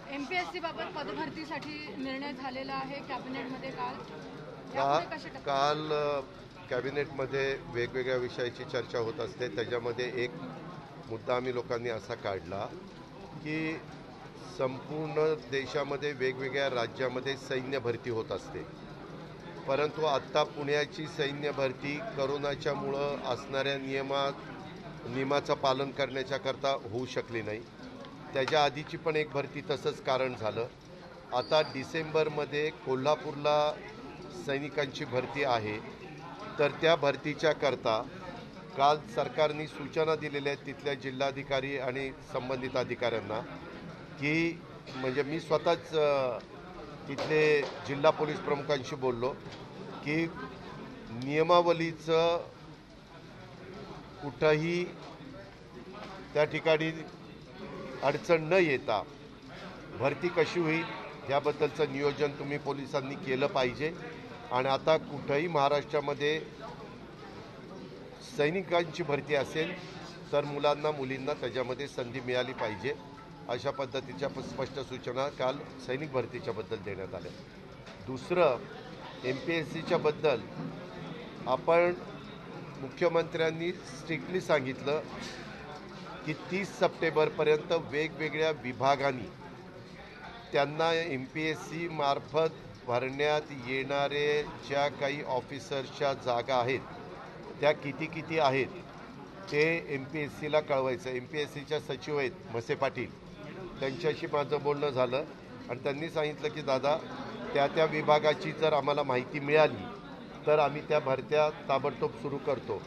MPSC बाबत पदभरतीसाठी निर्णय झालेला आहे कॅबिनेटमध्ये काल कॅबिनेटमध्ये वेगवेगळ्या विषयाची चर्चा होत असते। त्याच्यामध्ये एक मुद्दा आम्ही लोकांनी असा काढला की संपूर्ण देशामध्ये वेगवेगळ्या राज्यामध्ये सैन्य भरती होत असते, परंतु आत्ता पुण्याची सैन्य भरती कोरोनाच्यामुळं असणाऱ्या नियमाचं पालन करण्याच्या करता होऊ शकली नाही। त्याच्या आधीची पण एक भरती तसंच कारण झालं। आता डिसेंबरमध्ये कोल्हापूरला सैनिकांची भरती आहे, तर त्या भरतीच्या करता काल सरकारने सूचना दिलेल्या आहेत तिथल्या जिल्हाधिकारी आणि संबंधित अधिकाऱ्यांना की म्हणजे मी स्वतःच तिथले जिल्हा पोलीस प्रमुखांशी बोललो की नियमावलीचं कुठंही त्या ठिकाणी अडचण न येता भरती कशी होईल याबद्दलचं नियोजन तुम्ही पोलिसांनी केलं पाहिजे। आणि आता कुठंही महाराष्ट्रामध्ये सैनिकांची भरती असेल तर मुलांना मुलींना त्याच्यामध्ये संधी मिळाली पाहिजे, अशा पद्धतीच्या स्पष्ट सूचना काल सैनिक भरतीच्याबद्दल देण्यात आल्या। दुसरं, MPSCच्या बद्दल आपण मुख्यमंत्र्यांनी स्ट्रिक्टली सांगितलं की 30 सप्टेंबरपर्यंत वेगवेगळ्या विभागांनी त्यांना MPSC मार्फत भरण्यात येणारे ज्या काही ऑफिसर्सच्या जागा आहेत त्या किती आहेत ते MPSCला कळवायचं। MPSCच्या सचिव आहेत म्हसे पाटील, त्यांच्याशी माझं बोलणं झालं आणि त्यांनी सांगितलं की दादा त्या विभागाची जर आम्हाला माहिती मिळाली तर आम्ही त्या भरत्या ताबडतोब सुरू करतो।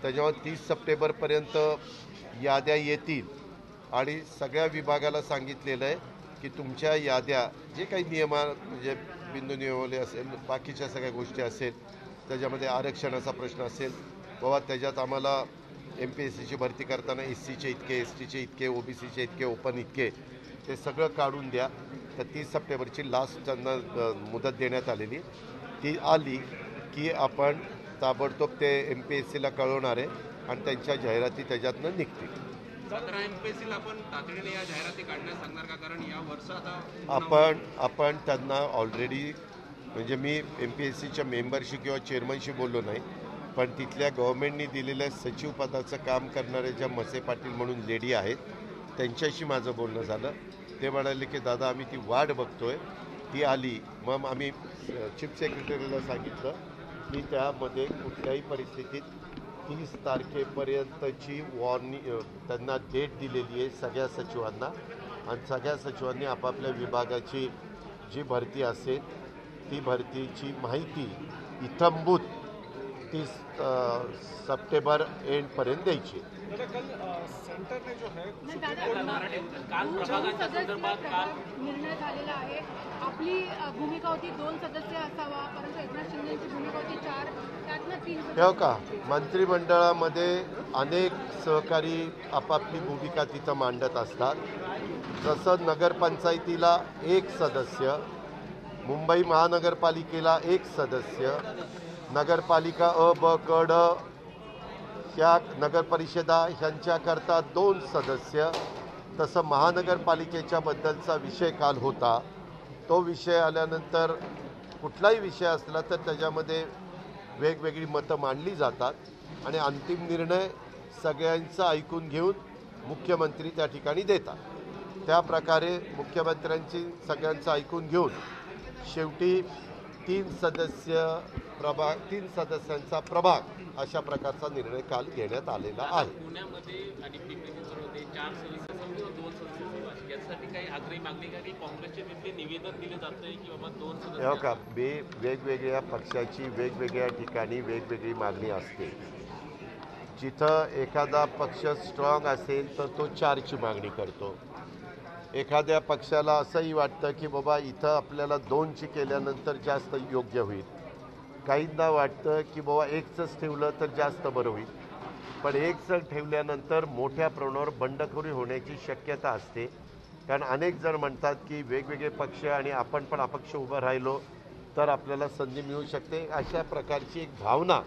त्याच्यावर 30 सप्टेंबरपर्यंत याद्या येतील आणि सगळ्या विभागाला सांगितलेलं आहे की तुमच्या याद्या जे काही म्हणजे बिंदू नियमावली असेल, बाकीच्या सगळ्या गोष्टी असेल, त्याच्यामध्ये आरक्षणाचा प्रश्न असेल, बाबा त्याच्यात आम्हाला MPSCची भरती करताना SCचे इतके, STचे इतके, OBCचे इतके, ओपन इतके, ते सगळं काढून द्या। तर 30 सप्टेंबरची लास्ट त्यांना मुदत देण्यात आलेली, ती आली की आपण ताबडतोब ते MPSCला कळवणार आहे आणि त्यांच्या जाहिराती त्याच्यातनं निघतील। MPSCला आपण तातडीने या जाहिराती काढण्यास सांगणार का? कारण या वर्षात आपण त्यांना ऑलरेडी म्हणजे मी MPSCच्या मेंबरशी किंवा चेअरमनशी बोललो नाही, पण तिथल्या गव्हर्नमेंटनी दिलेल्या सचिव पदाचं काम करणाऱ्या ज्या म्हसे पाटील म्हणून लेडी आहेत त्यांच्याशी माझं बोलणं झालं। ते म्हणाले की दादा आम्ही ती वाट बघतोय, ती आली मग आम्ही चीफ सेक्रेटरीला सांगितलं की त्यामध्ये कुठल्याही परिस्थितीत 30 तारखेपर्यंतची वॉर्निंग त्यांना डेट दिलेली आहे सगळ्या सचिवांना, आणि सगळ्या सचिवांनी आपापल्या विभागाची जी भरती असेल ती भरतीची माहिती इत्थंभूत 30 सप्टेंबर एंडपर्यंत द्यायची। सेंटरने जो है निर्णय झालेला आहे, आपली भूमिका होती 2 सदस्य असावा, परंतु एकनाथ शिंदेची भूमिका होती 4, त्यातनं 3। हो का, मंत्रिमंडळामध्ये अनेक सहकारी आपापली भूमिका तिथं मांडत असतात। जसं नगरपंचायतीला 1 सदस्य, मुंबई महानगरपालिकेला 1 सदस्य, नगरपालिका अ, ब, क, ड ह्या नगरपरिषदा ह्यांच्याकरता 2 सदस्य, तसं महानगरपालिकेच्या बद्दलचा विषय काल होता। तो विषय आल्यानंतर कुठलाही विषय असला तर त्याच्यामध्ये वेगवेगळी मतं मांडली जातात आणि अंतिम निर्णय सगळ्यांचं ऐकून घेऊन मुख्यमंत्री त्या ठिकाणी देतात। त्या प्रकारे मुख्यमंत्र्यांची सगळ्यांचं ऐकून घेऊन शेवटी 3 सदस्यांचा प्रभाग अशा प्रकारचा निर्णय काल घेण्यात आलेला आहे। पुण्यामध्ये आणि पिंपरी 4 सदस्य 2 सदस्य यासाठी काही आग्रही मागणी का? काँग्रेसचे नेते निवेदन दिले जातंय की बाबा 2 सदस्य हो का, वेगवेगळ्या पक्षाची वेगवेगळ्या ठिकाणी वेगवेगळी मागणी असते। जिथं एखादा पक्ष स्ट्रॉंग असेल तर तो 4ची मागणी करतो। एखाद्या पक्षाला असंही वाटतं की बाबा इथं आपल्याला 2ची केल्यानंतर जास्त योग्य होईल, काहींना वाटतं की बाबा 1चंच ठेवलं तर जास्त बरं होईल। पण एक जण ठेवल्यानंतर मोठ्या प्रमाणावर बंडखोरी होण्याची शक्यता असते. कारण अनेक जण म्हणतात की वेगवेगळे पक्ष आणि आपण पण अपक्ष उभं राहिलो तर आपल्याला संधी मिळू शकते, अशा प्रकारची एक भावना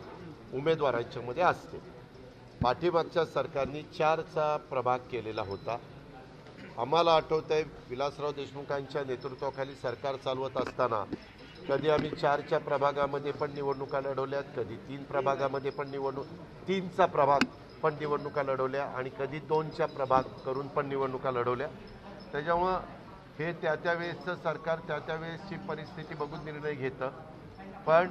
उमेदवारांच्या मध्ये असते. पाठीमागच्या सरकारने 4चा प्रभाग केलेला होता. आम्हाला आठवतं आहे विलासराव देशमुखांच्या नेतृत्वाखाली सरकार चालवत असताना कधी आम्ही 4च्या प्रभागामध्ये पण निवडणुका लढवल्यात, कधी 3 प्रभागामध्ये पण 3चा प्रभाग पण निवडणुका लढवल्या आणि कधी 2च्या प्रभाग करून पण निवडणुका लढवल्या. त्याच्यामुळं हे त्या वेळेसचं सरकार त्या वेळेसची परिस्थिती बघून निर्णय घेतं. पण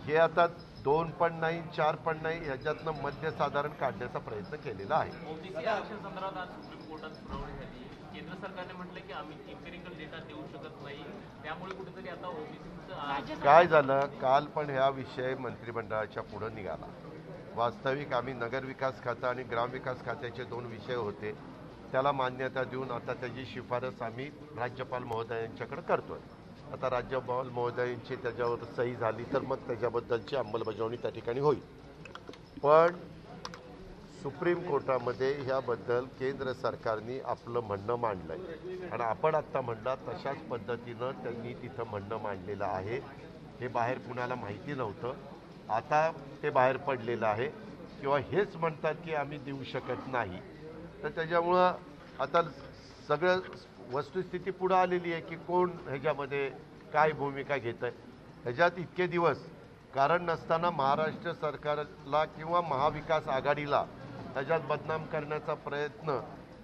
हे आता 2 पण नाही 4 पण नाही, ह्याच्यातनं मध्य साधारण काढण्याचा प्रयत्न केलेला आहे. ओबीसी आरक्षण संदर्भात आज सुप्रीम कोर्टात सुनावणी झाली. केंद्र सरकारने म्हटलं की आम्ही इम्पेरिकल डेटा देऊ शकत नाही, त्यामुळे कुठेतरी आता ओबीसीचं काय झालं, काल पण ह्या विषय मंत्रिमंडळाच्या पुढे निघाला. वास्तविक आम्ही नगरविकास खातं आणि ग्रामविकास खात्याचे 2 विषय होते, त्याला मान्यता देऊन आता त्याची शिफारस आम्ही राज्यपाल महोदयांच्याकडे करतोय. आता राज्यपाल महोदयांची त्याच्यावर सही झाली तर मग त्याच्याबद्दलची अंमलबजावणी त्या ठिकाणी होईल. पण सुप्रीम कोर्टामध्ये ह्याबद्दल केंद्र सरकारने आपलं म्हणणं मांडलं आहे आणि आपण आत्ता म्हणला तशाच पद्धतीनं त्यांनी तिथं म्हणणं मांडलेलं आहे. हे बाहेर कुणाला माहिती नव्हतं, आता ते बाहेर पडलेलं आहे. किंवा हेच म्हणतात की आम्ही देऊ शकत नाही. तर त्याच्यामुळं आता सगळं वस्तुस्थिती पुढं आलेली आहे की कोण ह्याच्यामध्ये काय भूमिका घेत आहे. ह्याच्यात इतके दिवस कारण नसताना महाराष्ट्र सरकारला किंवा महाविकास आघाडीला ह्याच्यात बदनाम करण्याचा प्रयत्न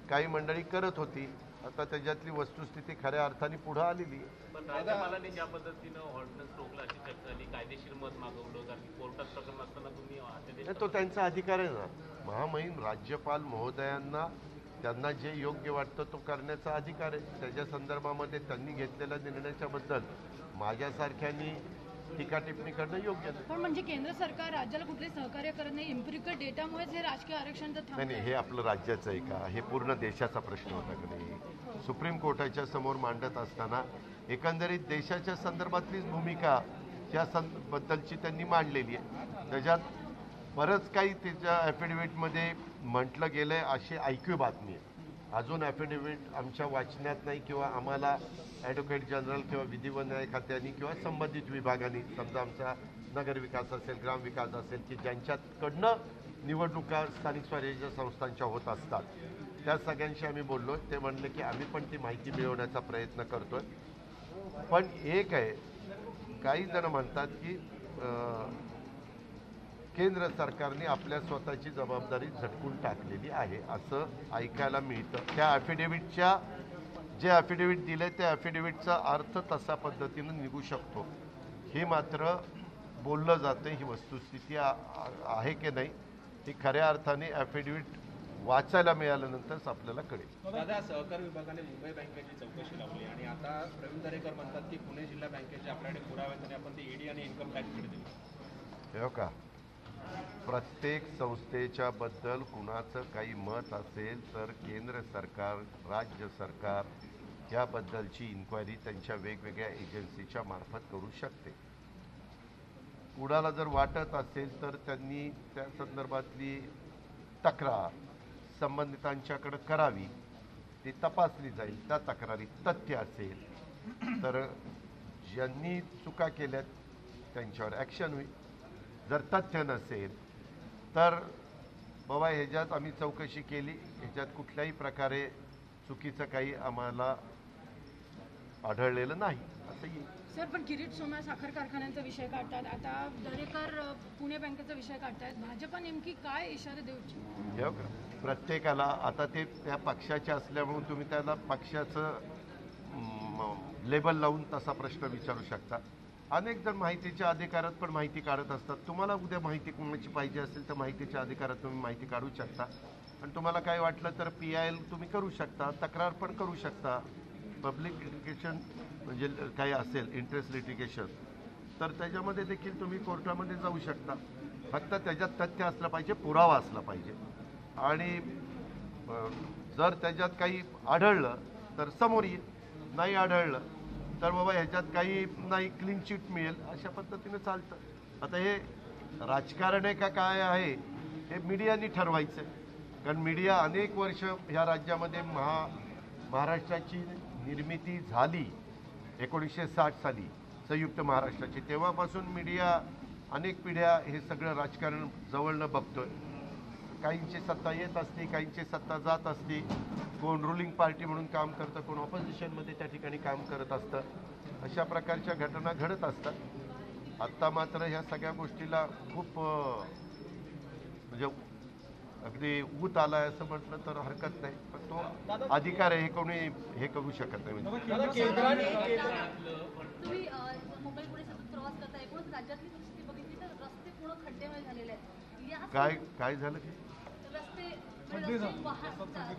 काही मंडळी करत होती. आता त्याच्यातली वस्तुस्थिती खऱ्या अर्थाने पुढं आलेली आहे. पण राज्यपालांनी ज्या पद्धतीनं ऑर्डिनन्स रोखला अशी चर्चा झाली, कायदेशीर मत मागवलं, कारण की कोर्टात प्रकरण असताना तुम्ही नाही, तो त्यांचा अधिकार आहे ना. महामहिम राज्यपाल महोदयांना त्यांना जे योग्य वाटतं तो करण्याचा अधिकार आहे. त्याच्या संदर्भामध्ये त्यांनी घेतलेल्या निर्णयाच्या बद्दल माझ्यासारख्यांनी टीका टिप्पणी करणं योग्य नाही. पण म्हणजे केंद्र सरकार राज्याला कुठले सहकार्य करत नाही, इम्पेरिकल डेटामुळेच हे राजकीय आरक्षण नाही, हे आपलं राज्याचं आहे का, हे पूर्ण देशाचा प्रश्न होता का नाही. सुप्रीम कोर्टाच्या समोर मांडत असताना एकंदरीत देशाच्या संदर्भातलीच भूमिका या बद्दलची त्यांनी मांडलेली आहे. त्याच्यात बरंच काही त्याच्या ॲफिडेव्हिटमध्ये म्हटलं गेलं आहे अशी ऐकू बातमी आहे. अजून ॲफिडेव्हिट आमच्या वाचण्यात नाही किंवा आम्हाला ॲडव्होकेट जनरल किंवा विधी व न्याय खात्याने किंवा संबंधित विभागाने, समजा आमचा नगरविकास असेल ग्रामविकास असेल की ज्यांच्याकडनं निवडणुका स्थानिक स्वराज्य संस्थांच्या होत असतात, त्या सगळ्यांशी आम्ही बोललो. ते म्हणले की आम्ही पण ती माहिती मिळवण्याचा प्रयत्न करतोय. पण एक आहे, काही जण म्हणतात की केंद्र सरकारने आपल्या स्वतःची जबाबदारी झटकून टाकलेली आहे असं ऐकायला मिळतं. त्या ॲफिडेव्हिटच्या जे ॲफिडेव्हिट दिले त्या ॲफिडेव्हिटचा अर्थ तसा पद्धतीनं निघू शकतो. हे मात्र बोललं जातं. ही वस्तुस्थिती आहे की नाही ही खऱ्या अर्थाने ॲफिडेव्हिट वाचायला मिळाल्यानंतरच आपल्याला कळेल. दादा, सहकार विभागाने मुंबई बँकेची चौकशी लावली आणि आता प्रवीण दरेकर म्हणतात की पुणे जिल्हा बँकेचे आपल्याकडे पुरावे आणि आपण ते ईडी आणि इन्कम टॅक्सकडे दिले. हो का, प्रत्येक संस्थेच्या बद्दल कुणाचं काही मत असेल तर केंद्र सरकार राज्य सरकार याबद्दलची इन्क्वायरी त्यांच्या वेगवेगळ्या एजन्सीच्या मार्फत करू शकते. कुणाला जर वाटत असेल तर त्यांनी त्या संदर्भातली तक्रार संबंधितांच्याकडे करावी, ती तपासली जाईल. त्या तक्रारीत तथ्य असेल तर ज्यांनी चुका केल्यात त्यांच्यावर ॲक्शन होईल. जर तथ्य नसेल तर बाबा ह्याच्यात आम्ही चौकशी केली, ह्याच्यात कुठल्याही प्रकारे चुकीचं काही आम्हाला आढळलेलं नाही असं येईल. सर, पण किरीट सोना साखर कारखान्यांचा विषय काढतात, आता दरेकर पुणे बँकेचा विषय काढतायत. भाजपा नेमकी काय इशारा देऊ इच्छिते? हो का, प्रत्येकाला आता ते त्या पक्षाचे असल्यामुळे तुम्ही त्याला पक्षाचं लेबल लावून तसा प्रश्न विचारू शकता. अनेक जण माहितीच्या अधिकारात पण माहिती काढत असतात. तुम्हाला उद्या माहिती कोणाची पाहिजे असेल तर माहितीच्या अधिकारात तुम्ही माहिती काढू शकता. आणि तुम्हाला काय वाटलं तर PIL तुम्ही करू शकता, तक्रार पण करू शकता. पब्लिक लिटिगेशन म्हणजे काही असेल इंटरेस्ट लिटिगेशन तर त्याच्यामध्ये देखील तुम्ही कोर्टामध्ये जाऊ शकता. फक्त त्याच्यात तथ्य असलं पाहिजे, पुरावा असला पाहिजे. आणि जर त्याच्यात काही आढळलं तर समोर येईल, नाही आढळलं तर बाबा ह्याच्यात काही नाही क्लीन चिट मिळेल, अशा पद्धतीने चालतं. आता हे राजकारण आहे का काय आहे हे मीडियानी ठरवायचं आहे. कारण मीडिया अनेक वर्ष ह्या राज्यामध्ये महाराष्ट्राची निर्मिती झाली 1960 साली संयुक्त महाराष्ट्राची. तेव्हापासून मीडिया अनेक पिढ्या हे सगळं राजकारण जवळनं बघतोय. काहींची सत्ता येत असते, काहींची सत्ता जात असते. कोण रुलिंग पार्टी म्हणून काम करतं, कोण ऑपोजिशनमध्ये त्या ठिकाणी काम करत असतं. अशा प्रकारच्या घटना घडत असतात. आत्ता मात्र ह्या सगळ्या गोष्टीला खूप म्हणजे अगदी ऊत आला आहे असं म्हटलं तर हरकत नाही. पण तो अधिकार आहे, हे कोणी हे करू शकत नाही. म्हणजे तुम्ही मुंबई पुणे सतत प्रवास करता, एकूणच राज्यातली परिस्थिती बघितली तर रस्ते पूर्ण खड्डेमय झालेले आहेत. काय झालं की रस्ते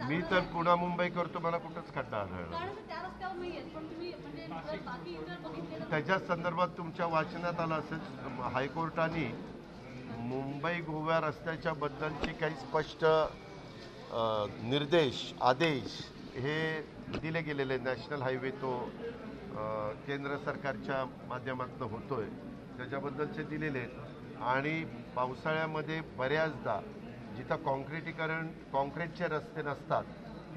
मी तर पुणा मुंबई करतो, मला कुठंच खड्डा आढळला. कारण त्या रस्त्यावर नाही आहेत, पण तुम्ही म्हणजे जर बाकी इतर बघितलेलं त्याच्या संदर्भात तुमच्या वाचनात आलं असेल, हायकोर्टाने मुंबई गोवा रस्त्याच्या बद्दलचे काही स्पष्ट निर्देश आदेश हे दिले गेलेले. नॅशनल हायवे तो केंद्र सरकारच्या माध्यमातून होतोय त्याच्याबद्दलचे दिलेले आहेत. आणि पावसाळ्यामध्ये बऱ्याचदा जिथं कॉन्क्रीटचे रस्ते नसतात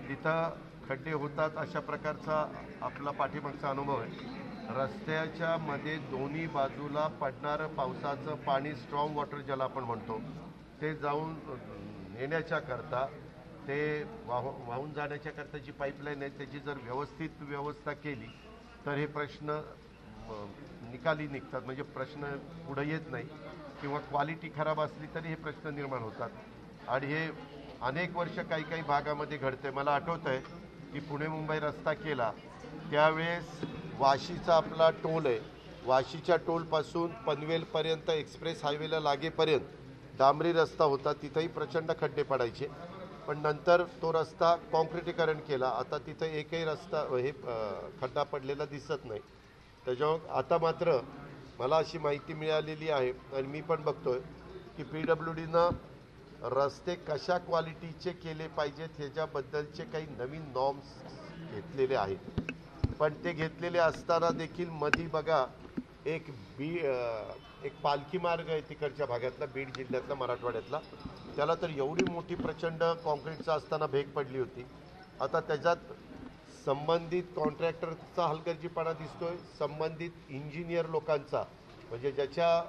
तिथं खड्डे होतात. अशा प्रकारचा आपला पाठीमागचा अनुभव आहे. रस्त्याच्या मध्ये दोन्ही बाजूला पडणारं पावसाचं पाणी, स्ट्रॉंग वॉटर ज्याला आपण म्हणतो, ते जाऊन नेण्याच्या करता, ते वाहून जाण्याच्या करता जी पाईपलाईन आहे त्याची जर व्यवस्थित व्यवस्था केली तर हे प्रश्न निकाली निघतात. म्हणजे प्रश्न पुढे येत नाही. किंवा क्वालिटी खराब असली तरी हे प्रश्न निर्माण होतात. आणि हे अनेक वर्ष काही भागामध्ये घडते. मला आठवतं आहे की पुणे मुंबई रस्ता केला त्यावेळेस वाशीचा आपला टोल आहे, वाशीच्या टोलपासून पनवेलपर्यंत एक्सप्रेस हायवेला लागेपर्यंत डांबरी रस्ता होता. तिथंही प्रचंड खड्डे पडायचे. पण नंतर तो रस्ता कॉन्क्रिटीकरण केला. आता तिथं एकही रस्ता हे खड्डा पडलेला दिसत नाही. त्याच्यामुळे आता मात्र मला अशी माहिती मिळालेली आहे आणि मी पण बघतोय की PWDनं रस्ते कशा क्वालिटीचे केले पाहिजेत ह्याच्याबद्दलचे काही नवीन नॉर्म्स घेतलेले आहेत. पण ते घेतलेले असताना देखील मधी बघा एक पालखी मार्ग आहे तिकडच्या भागातला, बीड जिल्ह्यातला, मराठवाड्यातला. त्याला तर एवढी मोठी प्रचंड कॉन्क्रीटचा असताना भेग पडली होती. आता त्याच्यात संबंधित कॉन्ट्रॅक्टरचा हलगर्जीपणा दिसतोय, संबंधित इंजिनियर लोकांचा म्हणजे ज्याच्या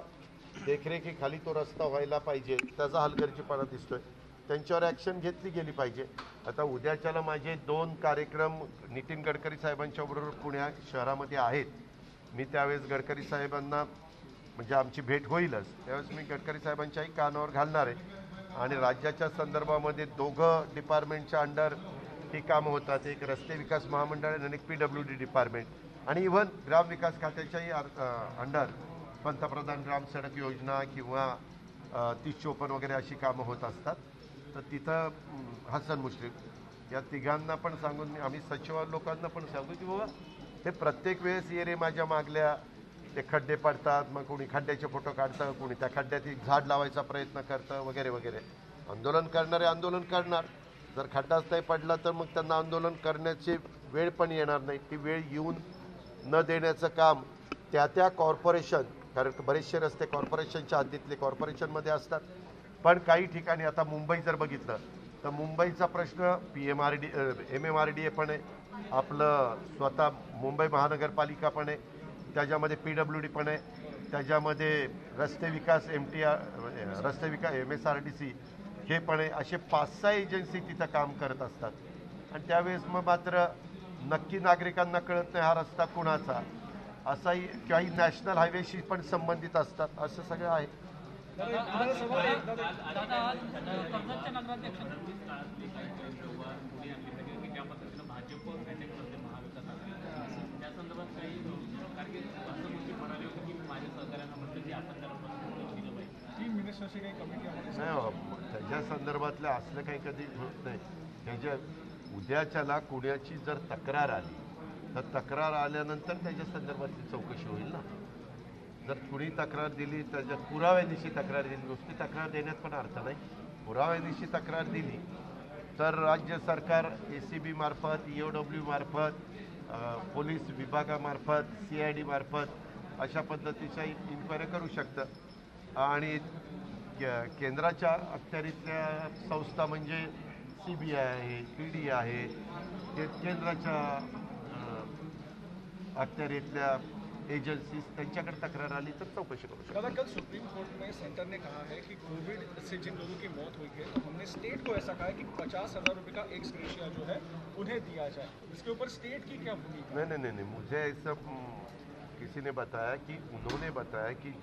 देखरेखीखाली तो रस्ता व्हायला पाहिजे त्याचा हलगर्जीपणा दिसतोय. त्यांच्यावर ॲक्शन घेतली गेली पाहिजे. आता उद्याच्याला माझे 2 कार्यक्रम नितीन गडकरी साहेबांच्या बरोबर पुण्या शहरामध्ये आहेत. मी त्यावेळेस गडकरी साहेबांना म्हणजे आमची भेट होईलच, त्यावेळेस मी गडकरी साहेबांच्याही कानावर घालणार आहे. आणि राज्याच्या संदर्भामध्ये 2 डिपार्टमेंटच्या अंडर ही कामं होतात. एक रस्ते विकास महामंडळ आणि एक PWD डिपार्टमेंट. आणि इव्हन ग्रामविकास खात्याच्याही अंडर पंतप्रधान ग्राम सडक योजना किंवा 3054 वगैरे अशी कामं होत असतात. तर तिथं हसन मुश्रीफ या तिघांना पण सांगून आम्ही सचिव लोकांना पण सांगू की बाबा हे प्रत्येक वेळेस ये रे माझ्या मागल्या ते खड्डे पडतात, मग कोणी खड्ड्याचे फोटो काढतं, कोणी त्या खड्ड्यात एक झाड लावायचा प्रयत्न करतं वगैरे वगैरे. आंदोलन करणारे आंदोलन करणार. जर खड्डाच नाही पडला तर मग त्यांना आंदोलन करण्याची वेळ पण येणार नाही. ती वेळ येऊन न देण्याचं काम त्या कॉर्पोरेशन, कारण बरेचसे रस्ते कॉर्पोरेशनच्या हद्दीतले कॉर्पोरेशनमध्ये असतात. पण काही ठिकाणी आता मुंबई जर बघितलं तर मुंबईचा प्रश्न MMRDA पण आहे, आपलं स्वतः मुंबई महानगरपालिका पण आहे, त्याच्यामध्ये PWD पण आहे, त्याच्यामध्ये रस्ते विकास MSRDC हे पण आहे. असे 5-6 एजन्सी तिथं काम करत असतात. आणि त्यावेळेस मग मात्र नक्की नागरिकांना कळत नाही हा रस्ता कुणाचा. असाही काही नॅशनल हायवेशी पण संबंधित असतात. असं सगळं आहे. नाही, त्याच्या संदर्भातलं असलं काही कधी होत नाही. त्याच्या उद्याच्याला कुणाची जर तक्रार आली तर तक्रार आल्यानंतर त्याच्या संदर्भातली चौकशी होईल ना. जर कुणी तक्रार दिली त्याच्या पुराव्यानिशी तक्रार दिली, नुसती तक्रार देण्यात पण अर्थ नाही. पुराव्यानिशी तक्रार दिली तर राज्य सरकार ACB मार्फत, EOW मार्फत, पोलीस विभागामार्फत, CID मार्फत अशा पद्धतीच्या इन्क्वायरी करू शकतं. आणि केंद्राच्या अखत्यारीतल्या संस्था म्हणजे CBI आहे, ED आहे, ते केंद्राच्या अखत्यारीतल्या एजन्सीज त्यांच्याकडे तक्रार आली तर चौकशी करू शकतो. दादा, कल सुप्रीम कोर्ट में सेंटर ने कहा है कि कोविड से जिन लोगों की मौत हुई है तो हमने स्टेट को ऐसा कहा है कि 50,000 रुपये का एक्स ग्रेशिया जो है उन्हें दिया जाए। इसके ऊपर स्टेट की क्या भूमिका? नहीं, मुझे ऐसा किसी ने बताया कि उन्होंने बताया कि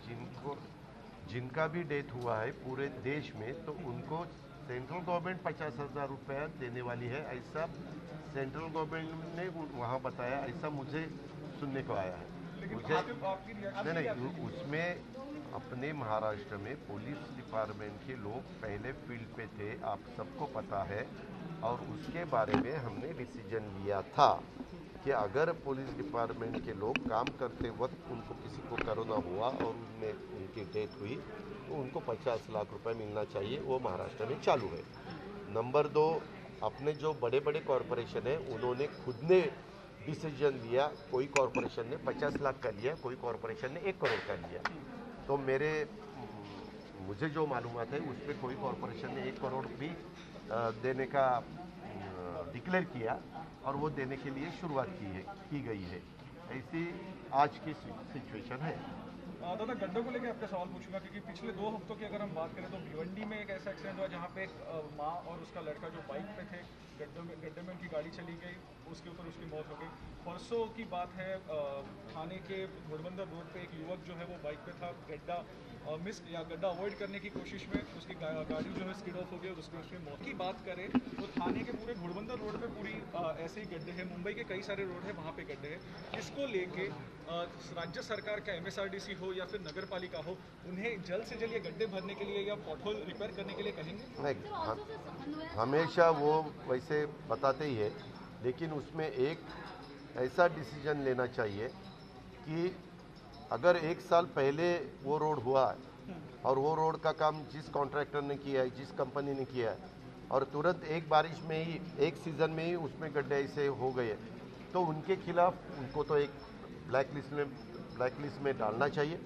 जिनका भी डेथ हुआ है पूरे देश में तो उनको सेंट्रल गवर्नमेंट 50,000 रुपया देने वाली है, ऐसा सेंट्रल गवर्नमेंट ने वहाँ बताया, ऐसा मुझे सुनने को आया है। मुझे नहीं, उसमें अपने महाराष्ट्र में पुलिस डिपार्टमेंट के लोग पहले फील्ड पे थे, आप सबको पता है, और उसके बारे में हमने डिसीजन लिया था कि अगर पुलिस डिपार्टमेंट के लोग काम करते वक्त उनको किसी को कोरोना हुआ और उनमें उनकी डेथ हुई तो उनको 50 लाख रुपए मिलना चाहिए, वो महाराष्ट्र में चालू है। नंबर 2, अपने जो बड़े बड़े कॉरपोरेशन है उन्होंने खुद ने डिसीजन लिया, कोई कॉरपोरेशन ने 50 लाख का लिया, कोई कॉरपोरेशन ने 1 करोड़ का लिया। तो मुझे जो मालूमात है उसमें कोई कॉरपोरेशन ने 1 करोड़ भी देने का डिक्लेयर किया और वो देने के लिए शुरुआत की गई है। ऐसी आज की सिचुएशन है। दादा, गड्ढों को लेकर आपका सवाल पूछूंगा क्योंकि पिछले 2 हफ्तों की अगर हम बात करें तो भिवंडी में एक ऐसा एक्सीडेंट हुआ जहाँ पे एक माँ और उसका लड़का जो बाइक पे थे, गड्ढे में उनकी गाड़ी चली गई, उसके ऊपर उसकी मौत हो गई। परसों की बात है, थाने के घोड़बंदर रोड पे एक युवक जो है वो बाइक पे था, गड्ढा गड्ढा अवॉइड करने की कोशिश में उसकी गाड़ी जो है स्किड ऑफ हो गई और उसकी मौत की बात करें तो थाने के पूरे घोड़बंदर रोड पे पूरी ऐसे ही गड्ढे हैं, मुंबई के कई सारे रोड है वहाँ पे गड्ढे हैं। इसको लेके राज्य सरकार का MSRDC हो या फिर नगर पालिका हो, उन्हें जल्द से जल्द ये गड्ढे भरने के लिए या पॉटहोल रिपेयर करने के लिए कहेंगे? नहीं, हमेशा वो वैसे बताते ही है, लेकिन उसमें एक ऐसा डिसीजन लेना चाहिए कि अगर 1 साल पहले वो रोड हुआ है और वो रोड का काम जिस कॉन्ट्रैक्टर ने किया है, जिस कंपनी ने किया है, और तुरंत एक बारिश में ही, एक सीज़न में ही उसमें गड्ढे ऐसे हो गए, तो उनके खिलाफ उनको तो एक ब्लैकलिस्ट में डालना चाहिए।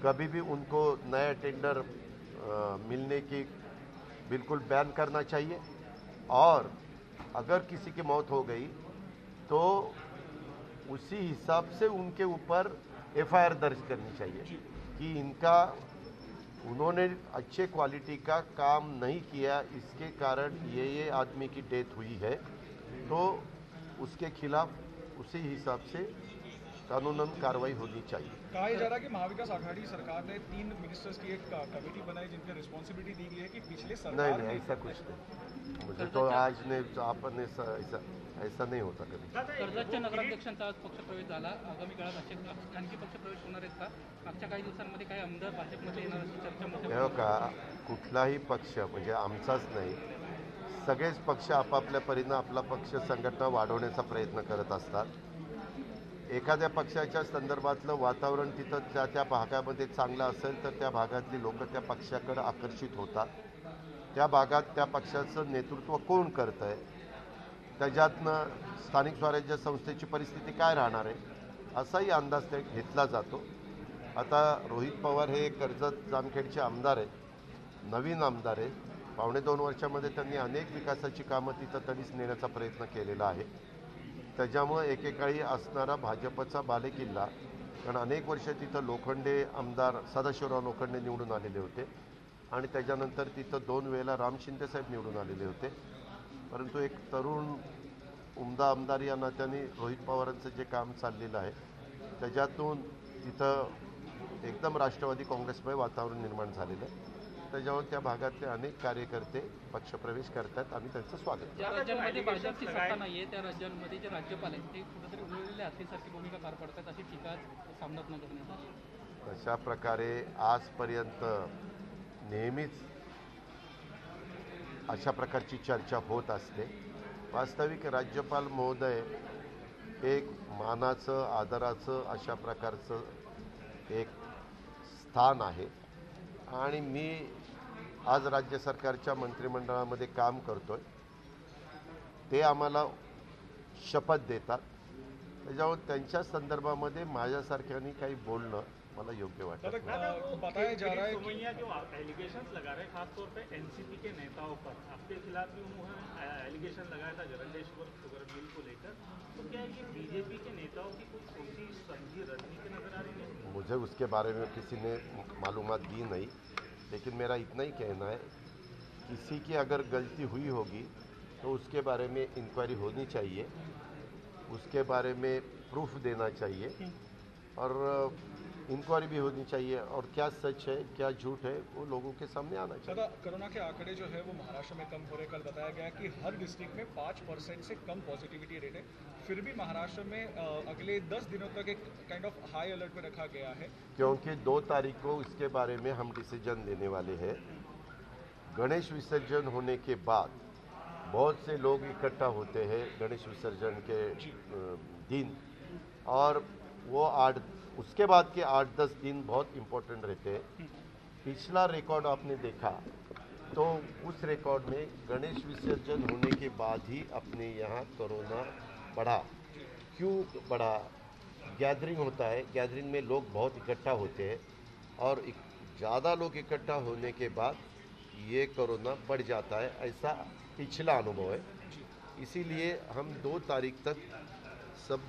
कभी भी उनको नया टेंडर मिलने की बिल्कुल बैन करना चाहिए, और अगर किसी की मौत हो गई तो उसी हिसाब से उनके ऊपर FIR दर्ज करनी चाहिए कि उन्होंने अच्छे क्वालिटी का काम नहीं किया, इसके कारण ये आदमी की डेथ हुई है, तो उसके खिलाफ उसी हिसाब से कानूनन कार्रवाई होनी चाहिए। कहा जा रहा है कि महाविकास आघाड़ी सरकार ने 3 मिनिस्टर्स की एक कमेटी बनाई जिनकी रिस्पॉन्सिबिलिटी दी गई है कि पिछले सरकार नहीं, ऐसा कुछ नहीं, मुझे तो आज ने आपने ऐसा नहीं होता कधी। कर्जतच्या नगराध्यक्षांचा आज पक्षप्रवेश झाला, आगामी काळात आणखी पक्षप्रवेश होणार आहेत का? मागच्या काही दिवसांमध्ये काही आमदार भाजपमध्ये येणार अशी चर्चा हे का कुठलाही पक्ष म्हणजे आमचाच नाही, सगळेच पक्ष आपापल्या परीनं आपला पक्ष संघटना वाढवण्याचा प्रयत्न करत असतात। एखाद्या पक्षाच्या संदर्भातलं वातावरण तिथं त्या भागामध्ये चांगलं असेल तर त्या भागातली लोक त्या पक्षाकडे आकर्षित होतात, त्या भागात त्या पक्षाचं नेतृत्व कोण करत आहे, त्याच्यातनं स्थानिक स्वराज्य संस्थेची परिस्थिती काय राहणार आहे असाही अंदाज ते घेतला जातो। आता रोहित पवार हे कर्जत जामखेडचे आमदार आहेत, नवीन आमदार आहेत, 1.5-2 वर्षामध्ये त्यांनी अनेक विकासाची कामं तिथं तडीस नेण्याचा प्रयत्न केलेला आहे। त्याच्यामुळे एकेकाळी असणारा भाजपचा बालेकिल्ला, कारण अनेक वर्ष तिथं लोखंडे आमदार सदाशिवराव लोखंडे निवडून आलेले होते आणि त्याच्यानंतर तिथं 2 वेळेला राम शिंदे साहेब निवडून आलेले होते, परंतु एक तरुण उमदा आमदार या नात्याने रोहित पवारांचं जे काम चाललेलं आहे त्याच्यातून तिथं एकदम राष्ट्रवादी काँग्रेसमय वातावरण निर्माण झालेलं आहे। त्याच्यामुळे त्या भागातले अनेक कार्यकर्ते पक्षप्रवेश करतात, आम्ही त्यांचं स्वागत करतो। ज्या राज्यांमध्ये भाजपची सत्ता नाहीये त्या राज्यांमध्ये जे राज्यपाल आहेत ते कुठेतरी उरलेल्या हत्तीसारखी भूमिका पार पडतात अशी टीका सामनात न करण्यात आली। अशा प्रकारे आजपर्यंत नेहमीच अशा प्रकारची चर्चा होत असते। वास्तविक राज्यपाल महोदय एक मानाचं, आदराचं अशा प्रकारचं एक स्थान आहे आणि मी आज राज्य सरकारच्या मंत्रिमंडळामध्ये काम करतोय, ते आम्हाला शपथ देतात, त्याच्यावर त्यांच्या संदर्भामध्ये माझ्यासारख्यांनी काही बोलणं मला योग्य वाटत दादा, नाही. बताया जा रहा है कि सोमैया जो एलिगेशन लगा रहे हैं खासतौर पे एनसीपी के नेताओं पर, आपके खिलाफ भी उन्होंने एलिगेशन लगाया था जलंधरेश्वर शुगर मिल को लेकर, तो क्या ये बीजेपी के नेताओं की कुछ सोची समझी रणनीति नजर आ रही है? मुझे उसके बारे में किसी ने मालूमात दी नहीं, लेकिन मेरा इतना ही कहना है, किसी की अगर गलती हुई होगी तो उसके बारे में इंक्वायरी होनी चाहिए, उसके बारे में प्रूफ देना चाहिए और इंक्वायरी भी होनी चाहिए, और क्या सच है क्या झूठ है वो लोगों के सामने आना चाहिए. दादा, कोरोना के आंकड़े जो है वो महाराष्ट्र में कम हो रहे. कल बताया गया कि हर डिस्ट्रिक्ट में 5% से कम पॉजिटिविटी रेट है, फिर भी महाराष्ट्र में अगले 10 दिनों तक एक काइंड ऑफ हाई अलर्ट पे रखा गया है. क्योंकि 2 तारीख को इसके बारे में हम डिसीजन लेने वाले हैं. गणेश विसर्जन होने के बाद बहुत से लोग इकट्ठा होते हैं गणेश विसर्जन के दिन, और वो उसके बाद के 8-10 दिन बहुत इम्पोर्टेंट रहते हैं. पिछला रिकॉर्ड आपने देखा तो उस रिकॉर्ड में गणेश विसर्जन होने के बाद ही अपने यहाँ कोरोना बढ़ा. क्यों बढ़ा? गैदरिंग होता है, गैदरिंग में लोग बहुत इकट्ठा होते हैं, और ज़्यादा लोग इकट्ठा होने के बाद ये कोरोना बढ़ जाता है, ऐसा पिछला अनुभव है. इसीलिए हम 2 तारीख तक सब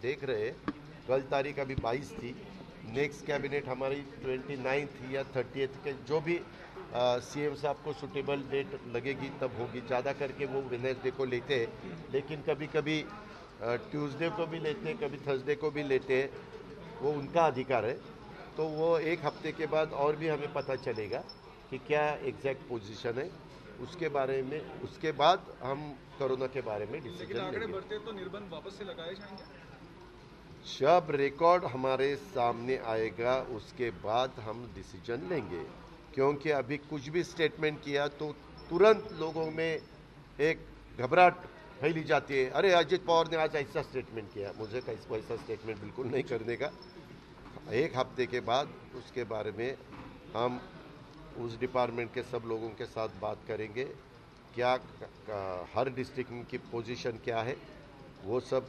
देख रहे हैं. कल तारीख अभी 22 थी, नेक्स्ट कैबिनेट हमारी 29 या 30 के जो भी सीएम साहब को सुटेबल डेट लगेगी तब होगी. ज़्यादा करके वो वेडनेसडे को लेते हैं, लेकिन कभी कभी ट्यूसडे को भी लेते हैं, कभी थर्सडे को भी लेते हैं, वो उनका अधिकार है. तो वो 1 हफ्ते के बाद और भी हमें पता चलेगा कि क्या एग्जैक्ट पोजीशन है. उसके बारे में उसके बाद हम कोरोना के बारे में लेकिन डिसीजन आंकड़े लेंगे. बढ़ते तो निर्बंध वापस से लगाए जाएंगे. जब रिकॉर्ड हमारे सामने आएगा उसके बाद हम डिसीजन लेंगे, क्योंकि अभी कुछ भी स्टेटमेंट किया तो तुरंत लोगों में एक घबराहट फैली जाती है. अरे अजित पवार ने आज ऐसा स्टेटमेंट किया. मुझे वैसा स्टेटमेंट बिल्कुल नहीं करने का. 1 हफ्ते के बाद उसके बारे में हम उस डिपार्टमेंट के सब लोगों के साथ बात करेंगे, क्या हर डिस्ट्रिक्ट की पोजीशन क्या है वो सब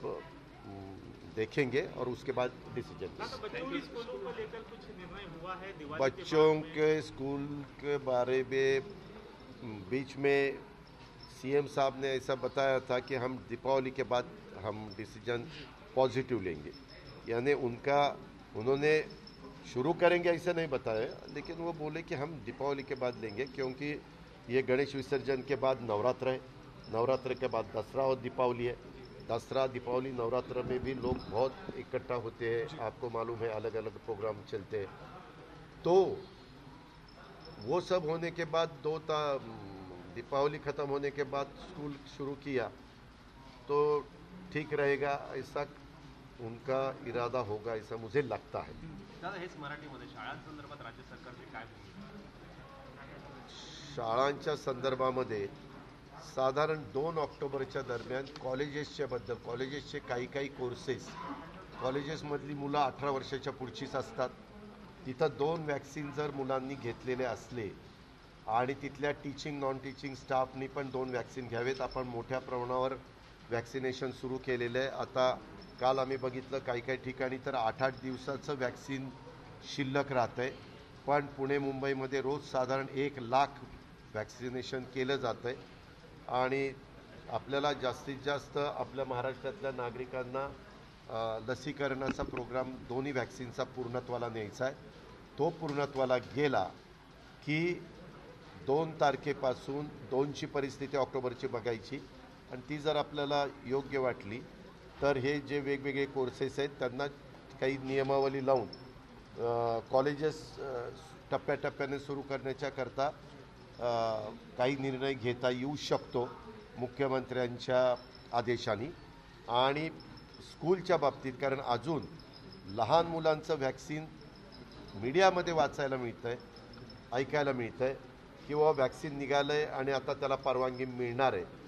देखेंगे और उसके बाद डिसीजन. बच्चों की स्कूलों को लेकर कुछ निर्णय हुआ है? दिवाली बच्चों के स्कूल के बारे में बीच में सीएम साहब ने ऐसा बताया था कि हम दीपावली के बाद हम डिसीजन पॉजिटिव लेंगे, यानी उन्होंने शुरू करेंगे ऐसा नहीं बताया, लेकिन वो बोले कि हम दीपावली के बाद लेंगे, क्योंकि ये गणेश विसर्जन के बाद नवरात्र है, नवरात्र के बाद दसरा और दीपावली है. दसरा दीपावली नवरात्र में भी लोग बहुत इकट्ठा होते हैं, आपको मालूम है, अलग अलग प्रोग्राम चलते हैं. तो वो सब होने के बाद दीपावली ख़त्म होने के बाद स्कूल शुरू किया तो ठीक रहेगा, ऐसा उनका इरादा होगा, ऐसा मुझे लगता है. दादा, हेच मराठीमध्ये शाळांसंदर्भात राज्य सरकारची काय भूमिका? शाळांच्या संदर्भामध्ये साधारण 2 ऑक्टोबरच्या दरम्यान कॉलेजेसचे काही कोर्सेस, कॉलेजेसमधली मुलं 18 वर्षाच्या पुढचीच असतात. तिथं 2 वॅक्सिन जर मुलांनी घेतलेले असले आणि तिथल्या टीचिंग नॉन टीचिंग स्टाफनी पण 2 वॅक्सिन घ्यावेत. आपण मोठ्या प्रमाणावर वॅक्सिनेशन सुरू केलेलं आहे. आता काल आम्ही बघितलं काही ठिकाणी तर 8-8 दिवसाचं वॅक्सिन शिल्लक राहतं आहे, पण पुणे मुंबईमध्ये रोज साधारण 1 लाख वॅक्सिनेशन केलं जातं आहे. आणि आपल्याला जास्तीत जास्त आपल्या महाराष्ट्रातल्या नागरिकांना लसीकरणाचा प्रोग्राम दोन्ही वॅक्सिनचा पूर्णत्वाला न्यायचा आहे. तो पूर्णत्वाला गेला की 2 तारखेपासून 2ची परिस्थिती ऑक्टोबरची बघायची, आणि ती जर आपल्याला योग्य वाटली तर हे जे वेगवेगळे कोर्सेस आहेत त्यांना काही नियमावली लावून कॉलेजेस टप्प्याटप्प्याने सुरू करण्याच्या करता काही निर्णय घेता येऊ शकतो मुख्यमंत्र्यांच्या आदेशाने. आणि स्कूलच्या बाबतीत, कारण अजून लहान मुलांचं वॅक्सिन मीडियामध्ये वाचायला मिळतं आहे, ऐकायला मिळतं आहे किंवा वॅक्सिन निघालं आहे आणि आता त्याला परवानगी मिळणार आहे.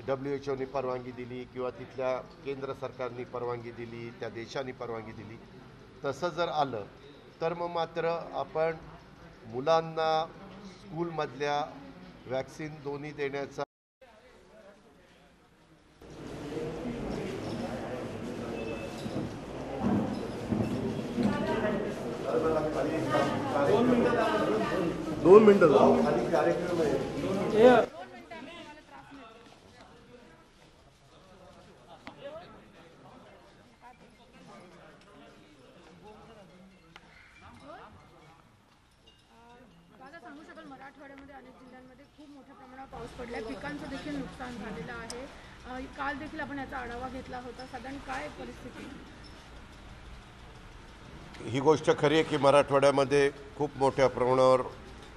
WHO ने परवानगी दिली किंवा तिथल्या केंद्र सरकारने परवानगी दिली, त्या देशाने परवानगी दिली. तसं जर आलं तर मग मात्र आपण मुलांना स्कूलमधल्या वॅक्सिन दोन्ही देण्याचा 2 मिनिटं झाली. दादा सांगू शकाल मराठवाड्यामध्ये अनेक जिल्ह्यांमध्ये खूप मोठ्या प्रमाणात पाऊस पडलाय, पिकांचं देखील नुकसान झालेलं आहे. काल देखील आपण याचा आढावा घेतला होता. साधारण काय परिस्थिती? ही गोष्ट खरी आहे की मराठवाड्यामध्ये खूप मोठ्या प्रमाणावर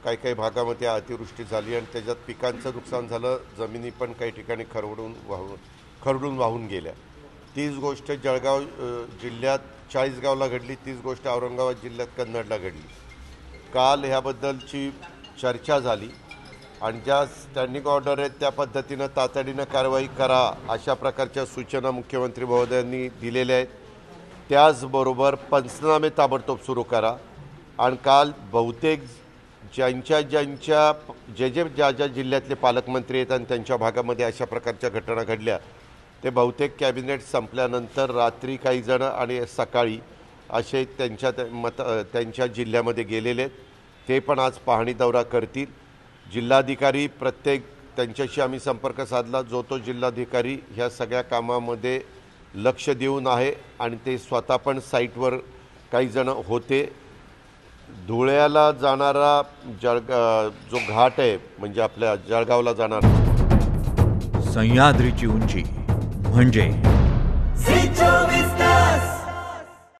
काही भागामध्ये अतिवृष्टी झाली आणि त्याच्यात पिकांचं नुकसान झालं. जमिनी पण काही ठिकाणी खरडून वाहून गेल्या. तीच गोष्ट जळगाव जिल्ह्यात चाळीसगावला घडली, तीच गोष्ट औरंगाबाद जिल्ह्यात कन्नडला घडली. काल ह्याबद्दलची चर्चा झाली आणि ज्या स्टँडिंग ऑर्डर आहेत त्या पद्धतीनं तातडीनं कारवाई करा अशा प्रकारच्या सूचना मुख्यमंत्री महोदयांनी दिलेल्या आहेत. त्याचबरोबर पंचनामे ताबडतोब सुरू करा. आणि काल बहुतेक ज्या जिल्ह्यातले पालकमंत्री आहेत आणि त्यांच्या भागामध्ये अशा प्रकारच्या घटना घडल्या ते बहुतेक कॅबिनेट संपल्यानंतर रात्री काही जण आणि सकाळी असे त्यांच्या जिल्ह्यामध्ये गेलेले आहेत. ते पण आज पाहणी दौरा करतील. जिल्हाधिकारी त्यांच्याशी आम्ही संपर्क साधला. जो तो जिल्हाधिकारी ह्या सगळ्या कामामध्ये लक्ष देऊन आहे आणि ते स्वतः पण साईटवर काही जण होते. धुळ्याला जाणारा जो घाट आहे म्हणजे आपल्या जळगावला जाणारा सह्याद्रीची उंची म्हणजे